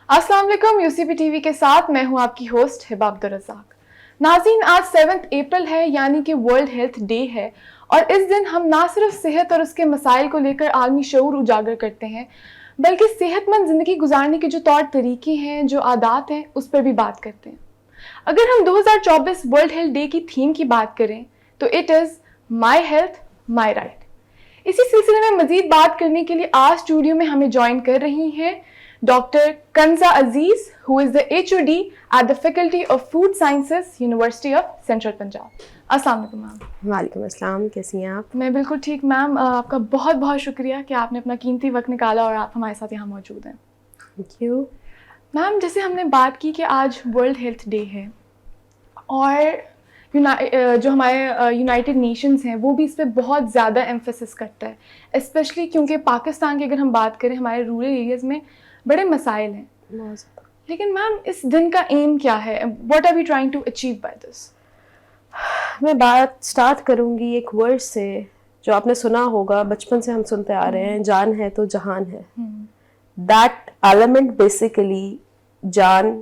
अस्सलाम वालेकुम, UCP TV के साथ मैं हूं आपकी होस्ट हिबा अब्दुल रज़ाक। नाज़रीन, आज 7 अप्रैल है यानी कि वर्ल्ड हेल्थ डे है और इस दिन हम ना सिर्फ सेहत और उसके मसाइल को लेकर आलमी शऊर उजागर करते हैं बल्कि सेहतमंद ज़िंदगी गुजारने के जो तौर तरीके हैं, जो आदात हैं, उस पर भी बात करते हैं। अगर हम 2024 वर्ल्ड हेल्थ डे की थीम की बात करें तो it is my health my right. इसी सिलसिले में मज़ीद बात करने के लिए आज स्टूडियो में हमें ज्वाइन कर रही हैं doctor कंजा Aziz, who is the HOD at the Faculty of Food Sciences, University of Central Punjab. अस्सलाम वालेकुम मैम। वालेकुम अस्सलाम, कैसी हैं आप? मैं बिल्कुल ठीक मैम। आपका बहुत बहुत शुक्रिया कि आपने अपना कीमती वक्त निकाला और आप हमारे साथ यहाँ मौजूद हैं। थैंक यू मैम, जैसे हमने बात की कि आज वर्ल्ड हेल्थ डे है और जो हमारे यूनाइटेड नेशंस हैं वो भी इस पर बहुत ज़्यादा एम्फेसिस करता है, स्पेशली क्योंकि पाकिस्तान की अगर हम बात करें हमारे रूरल एरियाज़ में बड़े मसाइल हैं। लेकिन मैम, इस दिन का एम क्या है? What are we trying to achieve by this? मैं बात स्टार्ट करूंगी एक वर्ड से जो आपने सुना होगा, बचपन से हम सुनते आ रहे हैं, जान है तो जहान है। दैट एलिमेंट बेसिकली, जान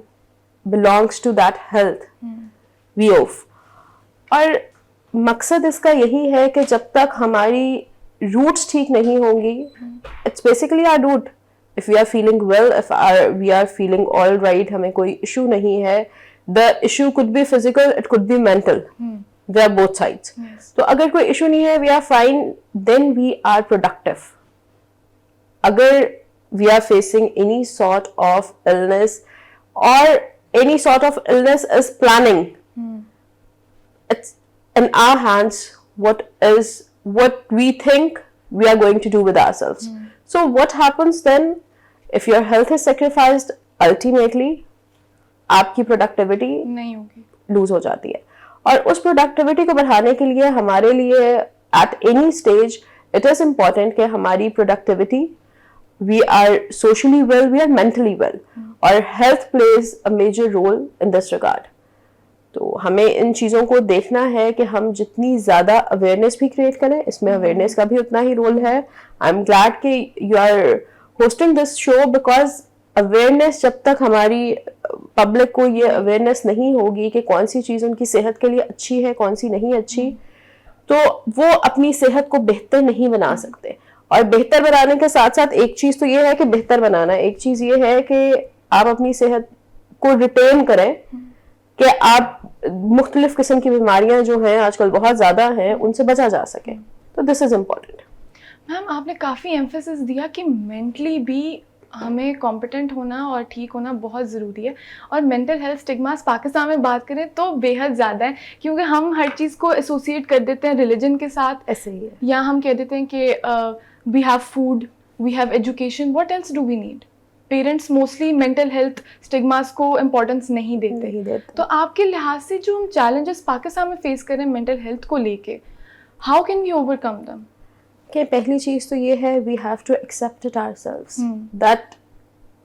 belongs to that health we of. और मकसद इसका यही है कि जब तक हमारी रूट्स ठीक नहीं होंगी, it's basically our root. If we are feeling well, if we are feeling all right, हमें कोई issue नहीं है, the issue could be physical, it could be mental. They are both sides. Yes. तो अगर कोई issue नहीं है, we are fine, then we are productive. अगर we are facing any sort of illness or any sort of illness is planning, it's in our hands what we think we are going to do with ourselves. So what happens then? If your health is sacrificed, ultimately आपकी productivity नहीं होगी, loose हो जाती है। और उस productivity को बढ़ाने के लिए हमारे लिए at any stage it is important कि हमारी productivity, we are socially well, we are mentally well, और health plays a major role in this regard. तो हमें इन चीज़ों को देखना है कि हम जितनी ज़्यादा अवेयरनेस भी क्रिएट करें, इसमें अवेयरनेस का भी उतना ही रोल है। आई एम ग्लैड कि you are hosting this show, because awareness, जब तक हमारी पब्लिक को ये अवेयरनेस नहीं होगी कि कौन सी चीज़ उनकी सेहत के लिए अच्छी है, कौन सी नहीं अच्छी, तो वो अपनी सेहत को बेहतर नहीं बना सकते। और बेहतर बनाने के साथ साथ एक चीज़ तो ये है कि बेहतर बनाना, एक चीज़ ये है कि आप अपनी सेहत को रिटेन करें, कि आप मुख्तलिफ किस्म की बीमारियां जो हैं आजकल बहुत ज़्यादा हैं, उनसे बचा जा सके। तो दिस इज़ इम्पॉर्टेंट। मैम, आपने काफ़ी एम्फेसिस दिया कि मेंटली भी हमें कॉम्पिटेंट होना और ठीक होना बहुत ज़रूरी है। और मेंटल हेल्थ स्टिग्मास पाकिस्तान में बात करें तो बेहद ज़्यादा है, क्योंकि हम हर चीज़ को एसोसिएट कर देते हैं रिलीजन के साथ। ऐसे ही है, या हम कह देते हैं कि we have food, we have education, what else do we need. Parents mostly mental health stigmas को इम्पोर्टेंस नहीं देते। तो आपके लिहाज से जो हम चैलेंजेस पाकिस्तान में फेस कर रहे हैं मेंटल हेल्थ को लेके, how can we overcome them? कि पहली चीज़ तो ये है, we have to accept it ourselves that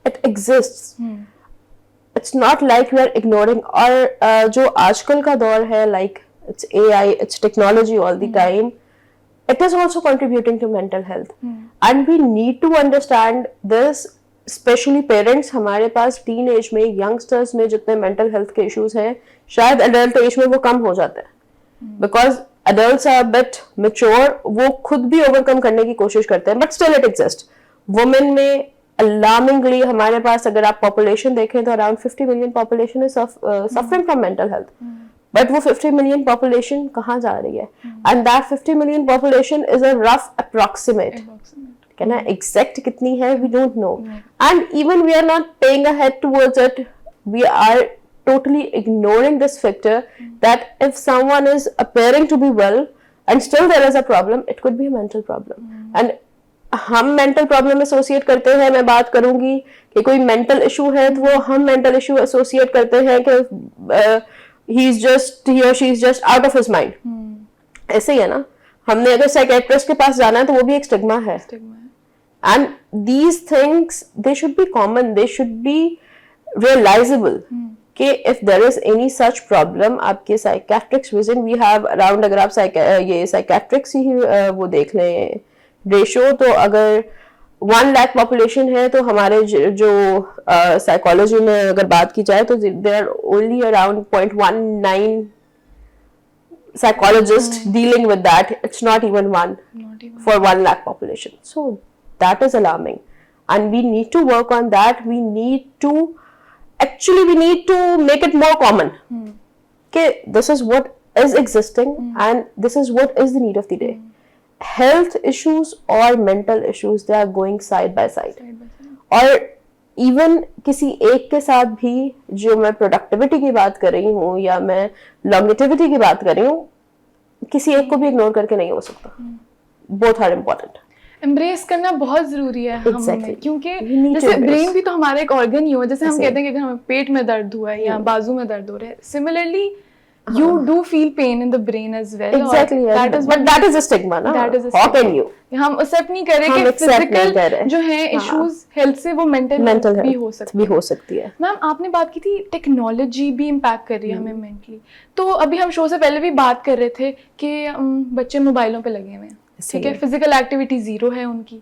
it exists. It's not like we are ignoring. और जो आजकल का दौर है, like it's AI, it's technology all the time, it is also contributing to mental health. And we need to understand this, especially parents। हमारे पास teen age में, youngsters में जितने मेंटल हेल्थ के इश्यूज हैं, शायद एडल्ट एज में वो कम हो जाते हैं, because adults are bit mature, वो खुद भी ओवरकम करने की कोशिश करते हैं, but still it exist. Women में अलार्मिंगली हमारे पास, अगर आप पॉपुलेशन देखें तो around 50 million population is suffering from mental health. But वो 50 मिलियन पॉपुलेशन कहाँ जा रही है? And that 50 million population is a rough approximate. कहना एग्जैक्ट कितनी है, we don't know, and even we are not paying ahead towards it. We are totally ignoring this factor that if someone is appearing to be well and still there is a problem, it could be a mental problem. And हम mental problem associate करते हैं, मैं बात करूंगी कि कोई mental issue है तो वो हम मेंटल इशू एसोसिएट करते हैं कि he or she is just out of his mind. ऐसे ही है ना। हमने अगर साइकियाट्रिस्ट के पास जाना है तो वो भी एक स्टिग्मा है। And these things, they should be common, they should be realizable. कि if there is any such problem, आपके psychiatrics visit, we have around, अगर आप ये psychiatrics ही वो देख लें रेशो, तो अगर 1 लाख पॉपुलेशन है तो हमारे जो साइकोलॉजी में अगर बात की जाए तो there only around 0.19 psychologists dealing with that. It's not even one for 1 lakh population. So that is alarming, and we need to work on that. We need to make it more common. Okay, this is what is existing and this is what is the need of the day. Health issues or mental issues, they are going side by side. और even किसी एक के साथ भी, जो मैं productivity की बात कर रही हूँ या मैं लॉन्गेटिविटी की बात कर रही हूँ, किसी एक को भी इग्नोर करके नहीं हो सकता. Both are important. एम्ब्रेस करना बहुत जरूरी है हमें, क्योंकि जैसे ब्रेन भी तो हमारा एक ऑर्गन ही हो. जैसे हम कहते हैं कि अगर हमें पेट में दर्द हुआ है या बाजू में दर्द हो रहा है, similarly you do feel pain in the brain as well. Exactly, but that is a stigma, na? How can you? हम एक्सेप्ट नहीं कर रहे कि फिजिकल जो है इश्यूज हेल्थ से वो मेंटल भी हो सकती है. मैम, आपने बात की थी टेक्नोलॉजी भी इम्पैक्ट कर रही है हमें मेंटली. तो अभी हम शो से पहले भी बात कर रहे थे कि बच्चे मोबाइलों पे लगे हुए हैं, ठीक है, फिजिकल एक्टिविटी जीरो है उनकी.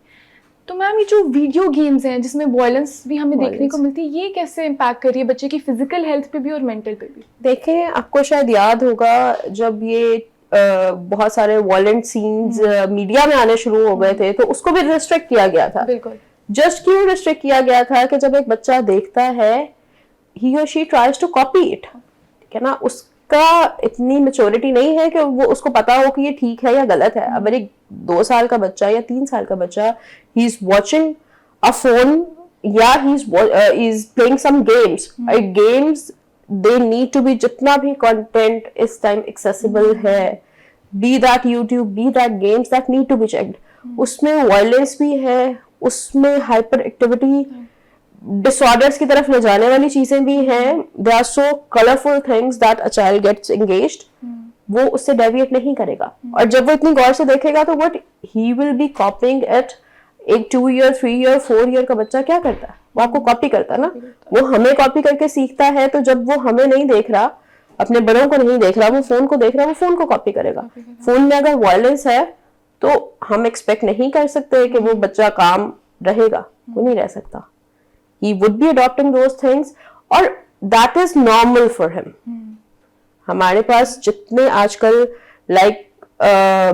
तो मैम, ये जो वीडियो गेम्स हैं जिसमें वायलेंस भी हमें देखने को मिलती है, ये कैसे इम्पैक्ट कर रही है बच्चे की फिजिकल हेल्थ पे भी और मेंटल पे भी? देखें, आपको शायद याद होगा जब ये बहुत सारे वायलेंट सीन्स मीडिया में आने शुरू हो गए थे तो उसको भी रिस्ट्रिक्ट किया गया था. बिल्कुल. जस्ट क्यों रिस्ट्रिक्ट किया गया था कि जब एक बच्चा देखता है, ही और she tries to copy it, ठीक है ना, उसका इतनी मैच्योरिटी नहीं है कि वो उसको पता हो कि ये ठीक है या गलत है. अब एक 2 साल का बच्चा या 3 साल का बच्चा, he is watching a phone या he is playing some games. Games, they need to be, जितना भी कंटेंट इस टाइम एक्सेसिबल है, be that YouTube, be that games, that need to be checked. उसमें वायलेंस भी है, उसमें हाइपर एक्टिविटी, डिसऑर्डर्स की तरफ ले जाने वाली चीजें भी हैं. They are so colourful things that a child gets engaged. वो उससे डेविएट नहीं करेगा. और जब वो इतनी गौर से देखेगा तो what he will be कॉपिंग it. एक 2 ईयर, 3 ईयर, 4 ईयर का बच्चा क्या करता है? वो आपको कॉपी करता है ना. वो हमें कॉपी करके सीखता है. तो जब वो हमें नहीं देख रहा, अपने बड़ों को नहीं देख रहा, वो फोन को देख रहा है, वो फोन को कॉपी करेगा. फोन में अगर वायलेंस है तो हम एक्सपेक्ट नहीं कर सकते कि वो बच्चा काम रहेगा. वो नहीं रह सकता. He would be adopting those things, और that is normal for him. हमारे पास जितने आजकल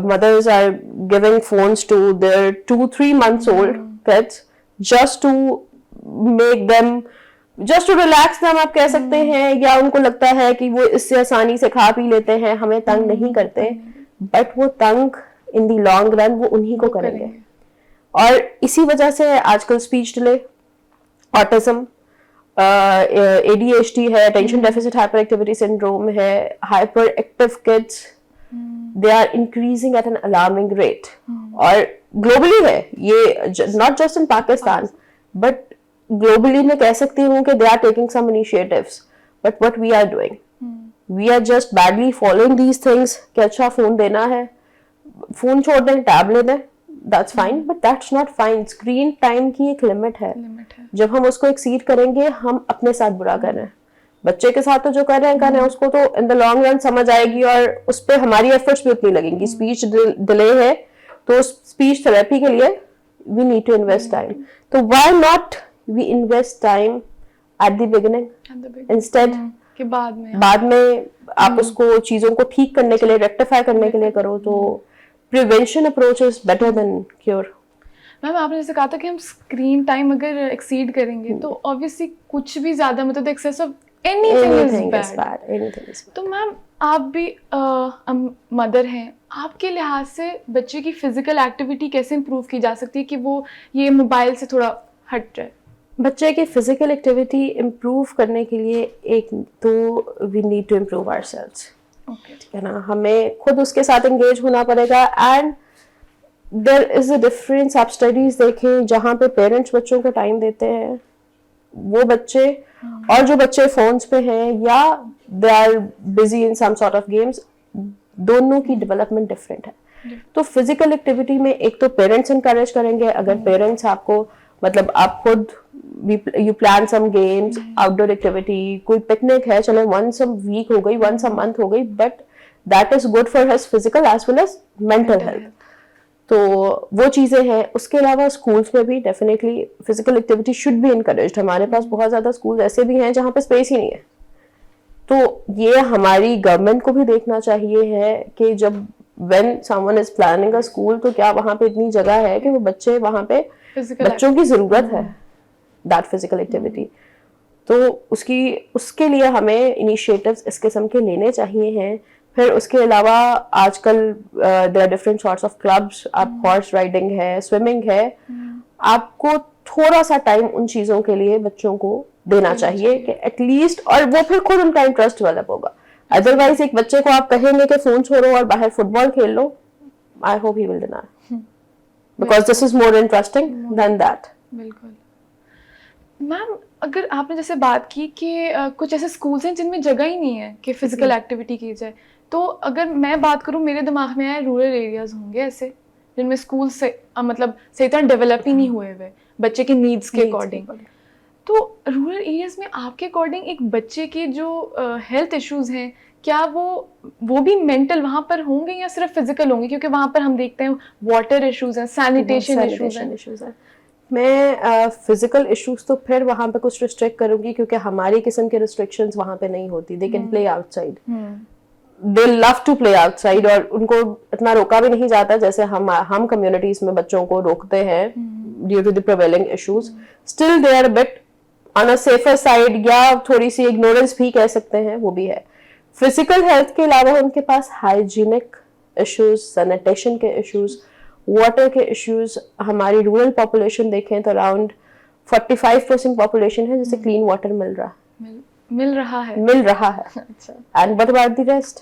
mothers are giving phones to their 2-3 months old kids just to make them, just to relax them आप कह सकते हैं, या उनको लगता है कि वो इससे आसानी से खा पी लेते हैं, हमें तंग नहीं करते. बट वो तंग in the long run वो उन्हीं को करेंगे. और इसी वजह से आजकल स्पीच डिले, ऑटिज्म, ADHD है, attention deficit hyper activity syndrome है, hyper active kids, they are increasing at an alarming rate. और ग्लोबली है ये, not just in Pakistan but globally मैं कह सकती हूँ कि they are taking some initiatives. But what we are doing, we are just badly following these things कि अच्छा फोन देना है, फोन छोड़ दें, टैब ले दें, that's fine, but that's not fine. Screen time की एक लिमिट है. जब हम उसको एक्सीड करेंगे, हम अपने साथ बुरा कर रहे हैं. बच्चे के साथ तो जो कर रहे हैं उसको तो इन द लॉन्ग रन समझ आएगी और उस पर हमारी एफर्ट्स भी उतनी लगेंगी. स्पीच डिले है तो स्पीच थेरेपी के लिए we need to invest time. तो why not we invest time at the beginning instead कि बाद में आप उसको चीजों को ठीक करने के लिए, रेक्टिफाई करने के लिए करो. तो prevention approach is better than cure. Ma'am, आपने जैसे कहा था कि हम स्क्रीन टाइम अगर एक्सीड करेंगे तो ऑब्वियसली कुछ भी ज्यादा, मतलब excess of anything is bad. तो मैम, आप भी मदर हैं, आपके लिहाज से बच्चे की फिजिकल एक्टिविटी कैसे इम्प्रूव की जा सकती है कि वो ये मोबाइल से थोड़ा हट जाए? बच्चे की फिजिकल एक्टिविटी इम्प्रूव करने के लिए एक तो we need to improve ourselves. ठीक है ना, हमें खुद उसके साथ एंगेज होना पड़ेगा. And there is a difference. आप स्टडीज देखें जहाँ पे पेरेंट्स बच्चों को टाइम देते हैं, वो बच्चे और जो बच्चे फोन्स पे हैं या they are busy in some sort of games, दोनों की डेवलपमेंट डिफरेंट है. तो फिजिकल एक्टिविटी में एक तो पेरेंट्स इंकरेज करेंगे. अगर पेरेंट्स आपको, मतलब आप खुद you plan some games, outdoor activity, कोई पिकनिक है, चलो once a week हो गई, once a month हो गई, but that is good for his physical as well as mental health. تو وہ چیزیں ہیں. اس کے علاوہ اسکولس میں بھی definitely physical activity should be encouraged. ہمارے پاس بہت زیادہ اسکول ایسے بھی ہیں جہاں پہ اسپیس ہی نہیں ہے. تو یہ ہماری گورنمنٹ کو بھی دیکھنا چاہیے ہے کہ جب when someone is planning a school تو کیا وہاں پہ اتنی جگہ ہے کہ وہ بچے وہاں پہ بچوں کی ضرورت ہے that physical activity. تو اس کے لیے ہمیں انیشیٹوز اس قسم کے لینے چاہیے ہیں. پھر اس کے علاوہ آج کل there are different sorts of clubs. آپ ہارس رائڈنگ ہے, سوئمنگ ہے, آپ کو تھوڑا سا ٹائم ان چیزوں کے لیے بچوں کو دینا چاہیے کہ ایٹ لیسٹ, اور وہ پھر خود ان کا انٹرسٹ ڈیولپ ہوگا. ادروائز ایک بچے کو آپ کہیں گے کہ فون چھوڑو اور باہر فٹ بال کھیل لو, I hope he will deny because this is more interesting than that. بالکل. میم اگر آپ نے جیسے بات کی کہ کچھ ایسے اسکولس ہیں جن میں جگہ ہی نہیں ہے کہ فزیکل ایکٹیویٹی کی جائے, تو اگر میں بات کروں میرے دماغ میں آئے رورل ایریاز ہوں گے ایسے جن میں اسکول سے مطلب صحیح طرح ڈیولپ ہی نہیں ہوئے ہوئے بچے کی نیڈس کے اکارڈنگ. تو رورل ایریاز میں آپ کے اکارڈنگ ایک بچے کی جو ہیلتھ ایشوز ہیں کیا وہ بھی مینٹل وہاں پر ہوں گے یا صرف فزیکل ہوں گے؟ کیونکہ وہاں پر ہم دیکھتے ہیں واٹر ایشوز ہیں, سینیٹیشن ایشوز ہیں. میں فزیکل ایشوز تو پھر وہاں پہ کچھ ریسٹرکٹ کروں گی کیونکہ ہماری قسم کے ریسٹرکشنز وہاں پہ نہیں ہوتی. They can play outside, they love to play outside, اور ان کو اتنا روکا بھی نہیں جاتا جیسے ہم کمیونٹیز میں بچوں کو روکتے ہیں due to the prevailing issues. Still they are but on a safer side, یا تھوڑی سی اگنورینس بھی کہہ سکتے ہیں, وہ بھی ہے. فزیکل ہیلتھ کے علاوہ ان کے پاس ہائیجینک ایشوز, سینیٹیشن کے ایشوز, واٹر کے ایشوز. ہماری رورل پاپولیشن دیکھیں تو اراؤنڈ 45% پاپولیشن ہے جسے کلین واٹر مل رہا ہے. And what about the rest?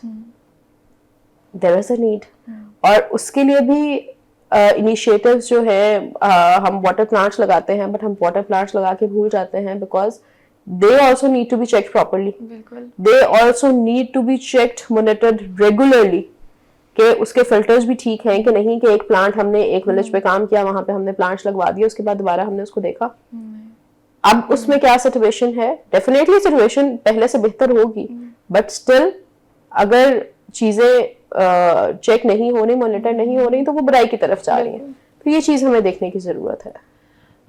There is a need. اور اس کے لیے بھی انیشیٹوز جو ہے, ہم واٹر پلانٹس لگاتے ہیں بٹ ہم واٹر پلانٹس لگا کے بھول جاتے ہیں because they also need to be checked properly. They also need to be checked, monitored regularly کہ اس کے فلٹرز بھی ٹھیک ہیں کہ نہیں, کہ ایک پلانٹ ہم نے ایک ولیج پہ کام کیا, وہاں پہ ہم نے پلانٹس لگوا دیے, اس کے بعد دوبارہ ہم نے اس کو دیکھا. اب اس میں کیا سچویشن ہے؟ ڈیفینیٹلی سچویشن پہلے سے بہتر ہوگی بٹ اسٹل اگر چیزیں چیک نہیں ہو رہی, مانیٹر نہیں ہو رہی, تو وہ برائی کی طرف جا رہی ہیں. تو یہ چیز ہمیں دیکھنے کی ضرورت ہے.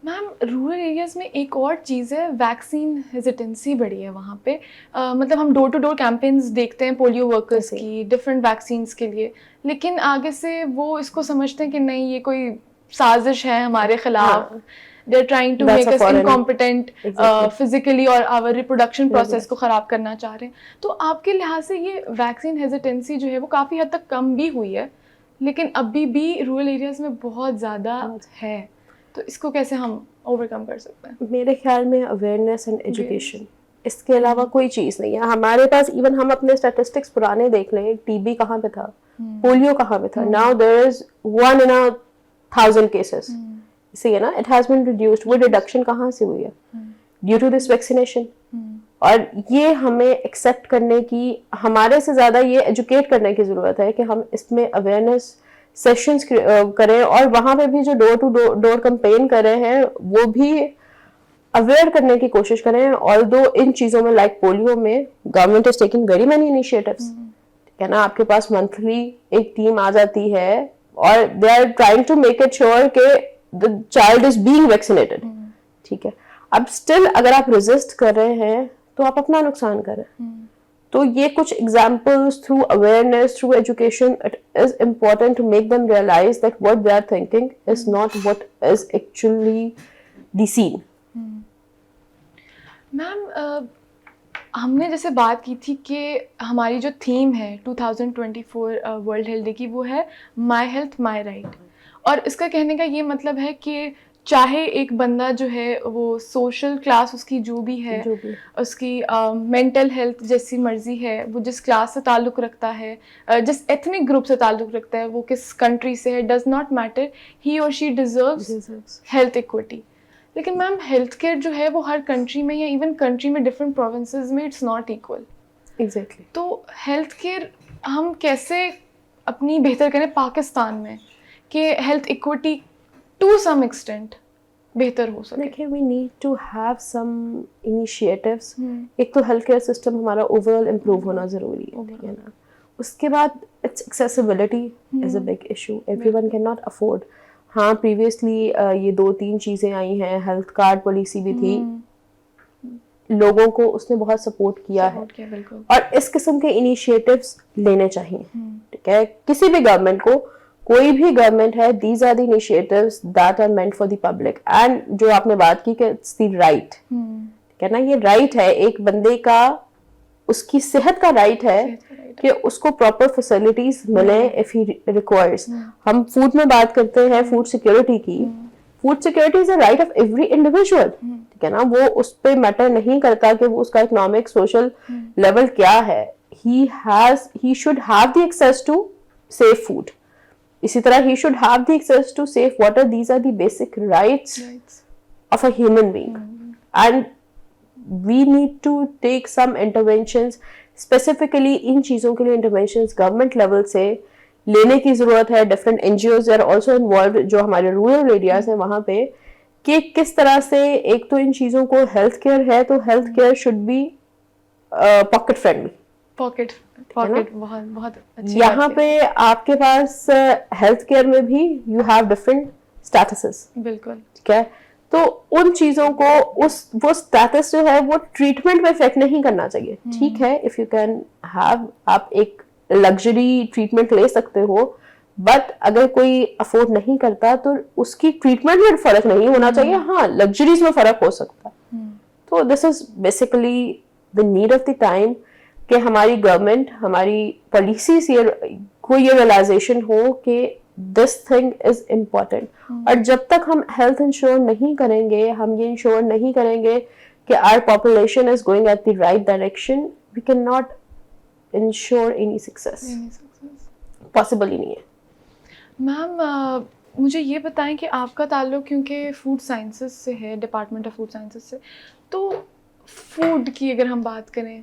میم رورل ایریاز میں ایک اور چیز ہے, ویکسین ہیزیٹنسی بڑی ہے وہاں پہ. مطلب ہم ڈور ٹو ڈور کیمپینز دیکھتے ہیں پولیو ورکرز کی, ڈفرینٹ ویکسینس کے لیے, لیکن آگے سے وہ اس کو سمجھتے ہیں کہ نہیں یہ کوئی سازش ہے ہمارے خلاف. They are trying to make us incompetent physically اور آور ریپروڈکشن پروسیس کو خراب کرنا چاہ رہے ہیں. تو آپ کے لحاظ سے یہ ویکسین ہیزیٹنسی جو ہے وہ کافی حد تک کم بھی ہوئی ہے, لیکن ابھی بھی رورل ایریاز میں بہت زیادہ ہے. تو اس کو کیسے ہم اوور کم کر سکتے ہیں؟ میرے خیال میں اویئرنیس اینڈ ایجوکیشن, اس کے علاوہ کوئی چیز نہیں ہے. ہمارے پاس ایون ہم اپنے اسٹیٹسٹکس پرانے دیکھ لیں, ٹی بی کہاں پہ تھا, پولیو کہاں پہ تھا. Now there is 1 in 1,000 cases. اسی ہے نا, اٹ ہیز بین ریڈیوسڈ. وہ ریڈکشن کہاں سے ہوئی ہے؟ Due to this vaccination. اور یہ ہمیں ایکسیپٹ کرنے کی, ہمارے سے زیادہ یہ ایجوکیٹ کرنے کی ضرورت ہے کہ ہم اس میں اویئرنیس سیشنز کریں, اور وہاں پہ بھی جو ڈور ٹو ڈور کمپین کر رہے ہیں وہ بھی اویئر کرنے کی کوشش کریں. آلدو ان چیزوں میں لائک پولیو میں government is taking very many initiatives, ہے نا. آپ کے پاس منتھلی ایک ٹیم آ جاتی ہے اور they are trying to make it sure کہ the child is being vaccinated. ٹھیک ہے. اب اسٹل اگر آپ ریزسٹ کر رہے ہیں تو آپ اپنا نقصان کر رہے ہیں. تو یہ کچھ examples through awareness, through education, it is important to make them realise that what they are thinking is not what is actually the scene. میم ہم نے جیسے بات کی تھی کہ ہماری جو تھیم ہے 2024 ورلڈ ہیلتھ ڈے کی وہ ہے مائی ہیلتھ مائی رائٹ, اور اس کا کہنے کا یہ مطلب ہے کہ چاہے ایک بندہ جو ہے وہ سوشل کلاس اس کی جو بھی ہے, اس کی مینٹل ہیلتھ جیسی مرضی ہے, وہ جس کلاس سے تعلق رکھتا ہے, جس ایتھنک گروپ سے تعلق رکھتا ہے, وہ کس کنٹری سے ہے, ڈز ناٹ میٹر, ہی اور شی ڈیزروز ہیلتھ ایکوٹی. لیکن میم ہیلتھ کیئر جو ہے وہ ہر کنٹری میں یا ایون کنٹری میں ڈفرینٹ پروونسز میں اٹس ناٹ ایکول. ایگزیکٹلی. تو ہیلتھ کیئر ہم کیسے اپنی بہتر کریں پاکستان میں کہ health equity to some extent بہتر ہو سکے؟ دیکھیں we need to have some initiatives. ایک تو ہیلتھ کیئر سسٹم ہمارا اوور آل امپروو ہونا ضروری ہے, ٹھیک ہے نا. اس کے بعد its accessibility is a big issue. Everyone cannot afford. हाँ previously ये 2-3 चीज़ें आई हैं, health card policy भी थी, लोगों को उसने बहुत सपोर्ट किया है, और इस किस्म के इनिशिएटिव्स लेने चाहिए. ठीक है, किसी भी गवर्नमेंट को, कोई भी गवर्नमेंट है, these are the initiatives that are meant for the public. And जो आपने बात की कि it's the right, ठीक है ना, ये राइट है एक बंदे का, उसकी सेहत का राइट है कि उसको प्रॉपर फैसिलिटीज मिले इफ ही रिक्वायर्स. हम फूड में बात करते हैं, फूड सिक्योरिटी की. Food security is a right of every individual. ठीक है ना, वो उस पे मैटर नहीं करता कि वो उसका इकोनॉमिक सोशल लेवल क्या है. he should have the access to safe food. इसी तरह he should have the access to safe water. These are the basic rights of a human being. And we need to take some interventions, specifically इन चीज़ों के लिए interventions government level से लेने की ज़रूरत है. Different NGOs are also involved, जो हमारे rural areas हैं वहाँ पे, कि किस तरह से, एक तो इन चीज़ों को health care है तो health care should be pocket friendly. Pocket बहुत अच्छी. यहाँ पे आपके पास हेल्थ केयर में भी यू हैव डिफरेंट स्टेटसेस. बिल्कुल. ठीक है, तो उन चीजों को, वो स्टेटस जो है वो ट्रीटमेंट में इफेक्ट नहीं करना चाहिए. ठीक है, इफ यू कैन हैव, आप एक लग्जरी ट्रीटमेंट ले सकते हो, बट अगर कोई अफोर्ड नहीं करता तो उसकी ट्रीटमेंट में फर्क नहीं होना चाहिए. हाँ, लग्जरीज में फर्क हो सकता है. तो this is basically the need of the time कि हमारी गवर्नमेंट, हमारी पॉलिसी से को ये रियलाइजेशन हो कि दिस थिंग इज इम्पोर्टेंट. और जब तक हम हेल्थ इंश्योर नहीं करेंगे, हम ये इंश्योर नहीं करेंगे कि our population is going at the right direction, we can not ensure any success. Possible ही नहीं है. मैम मुझे ये बताएं कि आपका ताल्लुक क्योंकि फूड साइंसेस से है, डिपार्टमेंट ऑफ फूड साइंसेस से, तो फूड की अगर हम बात करें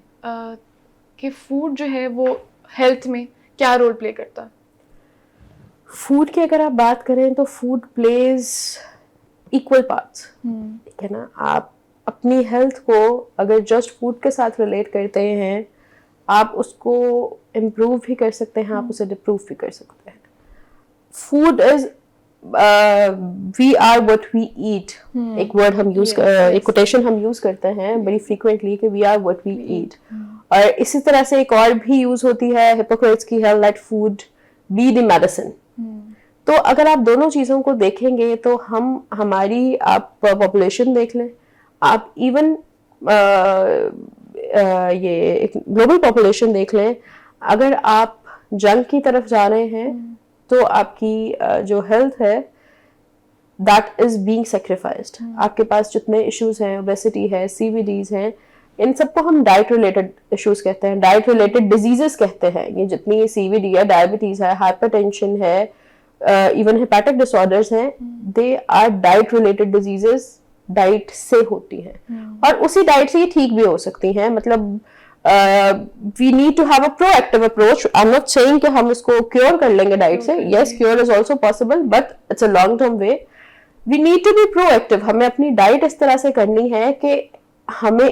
कि फूड जो है वो हेल्थ में क्या रोल प्ले करता है? फूड की अगर आप बात करें तो फूड प्लेज इक्वल पार्ट्स. ठीक है ना, आप अपनी हेल्थ को अगर जस्ट फूड के साथ रिलेट करते हैं, आप उसको इम्प्रूव भी कर सकते हैं, आप उसे डिप्रूव भी कर सकते हैं. Food is we are what we eat. एक वर्ड हम यूज एक कोटेशन हम यूज करते हैं बड़ी फ्रीक्वेंटली कि we are what we eat. और इसी तरह से एक और भी यूज होती है हिपोक्रेट्स की, health let food be the medicine. तो अगर आप दोनों चीजों को देखेंगे तो हमारी, आप पॉपुलेशन देख लें, आप इवन ये एक ग्लोबल पॉपुलेशन देख लें, अगर आप जंग की तरफ जा रहे हैं तो आपकी जो हेल्थ है दैट इज बीइंग सैक्रिफाइस्ड. आपके पास जितने इश्यूज हैं, ओबेसिटी है, CVDs हैं, इन सबको हम डाइट रिलेटेड इश्यूज कहते हैं, डाइट रिलेटेड डिजीजेस कहते हैं. ये जितनी ये CVD है, डायबिटीज है, हाइपरटेंशन है, इवन हेपेटिक डिसऑर्डर्स हैं, they are diet related diseases, diet से होती हैं. और उसी डाइट से ये ठीक भी हो सकती हैं. मतलब we need to have a proactive approach. I am not saying कि हम इसको क्योर कर लेंगे डाइट से. Yes, cure is also possible, but it's a long term way. We need to be proactive. हमें अपनी डाइट इस तरह से करनी है कि हमें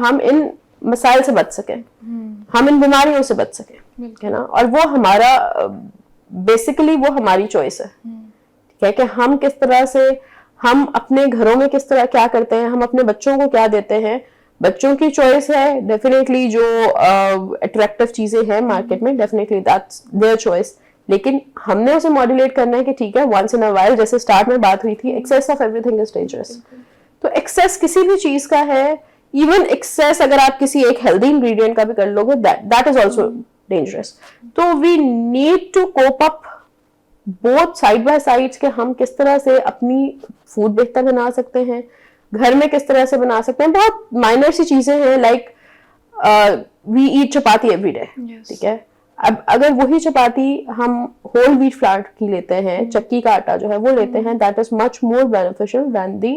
हम इन मसाइल से बच सकें, हम इन बीमारियों से बच सकें. है ना, और वो हमारा बेसिकली वो हमारी चॉइस है. ठीक है, कि हम किस तरह से, हम अपने घरों में किस तरह क्या करते हैं, हम अपने बच्चों को क्या देते हैं. बच्चों की चॉइस है डेफिनेटली, जो अट्रैक्टिव चीजें हैं मार्केट में, डेफिनेटली दैट्स देयर चॉइस. लेकिन हमने उसे मॉड्यूलेट करना है कि ठीक है, वंस इन अ वाइल, जैसे स्टार्ट में बात हुई थी, excess of everything is dangerous. तो एक्सेस किसी भी चीज का है, इवन एक्सेस अगर आप किसी एक हेल्दी इंग्रेडिएंट का भी कर लोगे, दैट इज आल्सो डेंजरस. तो we need to cope up both side by sides कि हम किस तरह से अपनी फूड बेहतर बना सकते हैं, घर में किस तरह से बना सकते हैं. बहुत माइनर सी चीजें हैं, like we eat chapati every day. ठीक है, अब अगर वही चपाती हम होल व्हीट फ्लावर की लेते हैं, चक्की का आटा जो है वो लेते हैं, that is much more beneficial than the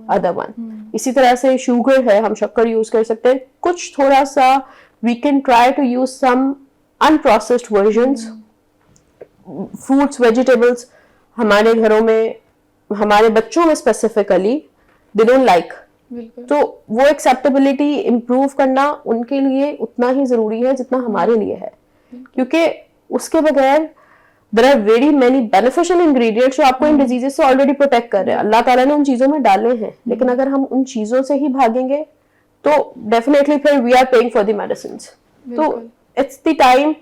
other one. इसी तरह से शुगर है, हम शक्कर यूज कर सकते हैं. कुछ थोड़ा सा we can try to use some unprocessed versions. Fruits, vegetables हमारे घरों में, हमारे बच्चों में स्पेसिफिकली दे डोंट लाइक. तो वो एक्सेप्टेबिलिटी इम्प्रूव करना उनके लिए उतना ही जरूरी है जितना हमारे लिए है. क्योंकि اس کے بغیر there are very many beneficial ingredients جو آپ کو ان ڈیزیزز سے آلریڈی پروٹیکٹ کر رہے ہیں. اللہ تعالیٰ نے ان چیزوں میں ڈالے ہیں, لیکن اگر ہم ان چیزوں سے ہی بھاگیں گے تو ڈیفینیٹلی پھر we are paying for the medicines. تو اٹس دی ٹائم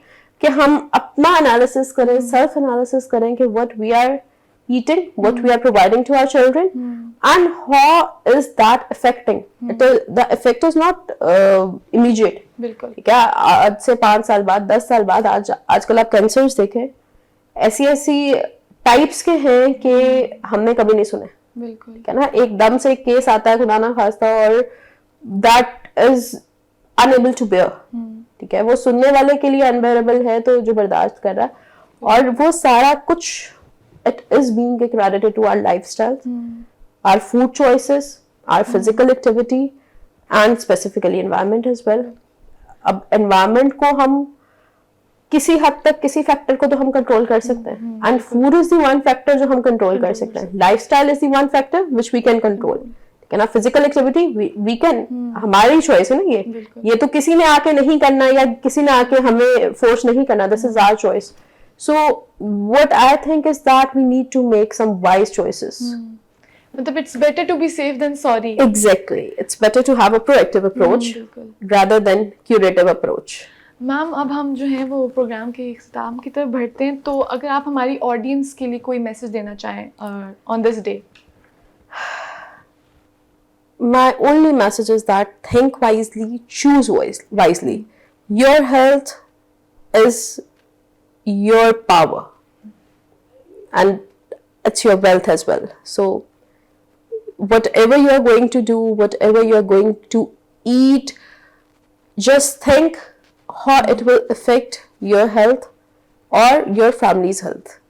کہ ہم اپنا انالیسس کریں, سیلف انالیسس کریں کہ what we are eating, what we are providing to our children, and how is that affecting. The effect is not immediate. بالکل. کیا آج سے 5 سال بعد, 10 سال بعد, آج کل آپ کینسرز دیکھیں, ایسی ٹائپس کے ہیں کہ ہم نے کبھی نہیں سنے. بالکل. ہے نا, ایک دم سے ایک کیس آتا ہے خدا نہ خواستہ, اور that is unable to bear. ٹھیک ہے, وہ سننے والے کے لیے unbearable ہے, تو جو برداشت کر رہا ہے, اور وہ سارا کچھ it is being credited to our lifestyle, our food choices, our physical activity, and specifically environment as well. اب environment کو ہم کسی حد تک, کسی فیکٹر کو تو ہم کنٹرول کر سکتے ہیں, and food is the one factor جو ہم کنٹرول کر سکتے ہیں. lifestyle is the one factor which we can control. ٹھیک ہے نا, physical activity we can, ہماری choice ہے نا یہ تو کسی نے آ کے نہیں کرنا, یا کسی نے آ کے ہمیں فورس نہیں کرنا. this is our choice. So what I think is that we need to make some wise choices. مطلب it's better to be safe than sorry. Exactly. It's better to have a proactive approach rather than curative approach. میم اب ہم جو ہیں وہ programme کے اختتام کی طرف بڑھتے ہیں, تو اگر آپ ہماری آڈینس کے لیے کوئی میسج دینا چاہیں on this day. My only message is that think wisely, choose wisely. Your health is your power, and it's your wealth as well. So whatever you are going to do, whatever you are going to eat, just think how it will affect your health or your family's health.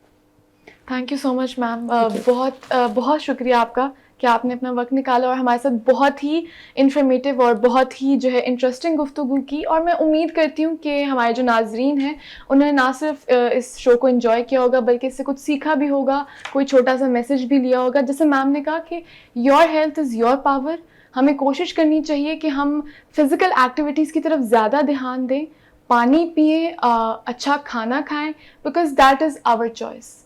Thank you so much ma'am, بہت شکریہ آپ کا کہ آپ نے اپنا وقت نکالا اور ہمارے ساتھ بہت ہی انفارمیٹیو اور بہت ہی جو ہے انٹرسٹنگ گفتگو کی. اور میں امید کرتی ہوں کہ ہمارے جو ناظرین ہیں انہوں نے نہ صرف اس شو کو انجوائے کیا ہوگا, بلکہ اس سے کچھ سیکھا بھی ہوگا, کوئی چھوٹا سا میسج بھی لیا ہوگا. جیسے میم نے کہا کہ your health is your power. ہمیں کوشش کرنی چاہیے کہ ہم فزیکل ایکٹیویٹیز کی طرف زیادہ دھیان دیں, پانی پئیں, اچھا کھانا کھائیں, because that is our choice.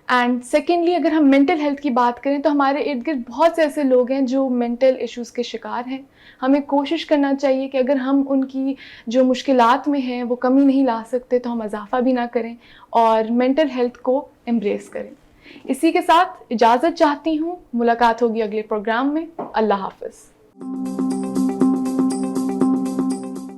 And secondly اگر ہم مینٹل ہیلتھ کی بات کریں تو ہمارے ارد گرد بہت سے ایسے لوگ ہیں جو مینٹل ایشوز کے شکار ہیں. ہمیں کوشش کرنا چاہیے کہ اگر ہم ان کی جو مشکلات میں ہیں وہ کمی نہیں لا سکتے تو ہم اضافہ بھی نہ کریں اور مینٹل ہیلتھ کو امبریس کریں. اسی کے ساتھ اجازت چاہتی ہوں, ملاقات ہوگی اگلے پروگرام میں. اللہ حافظ.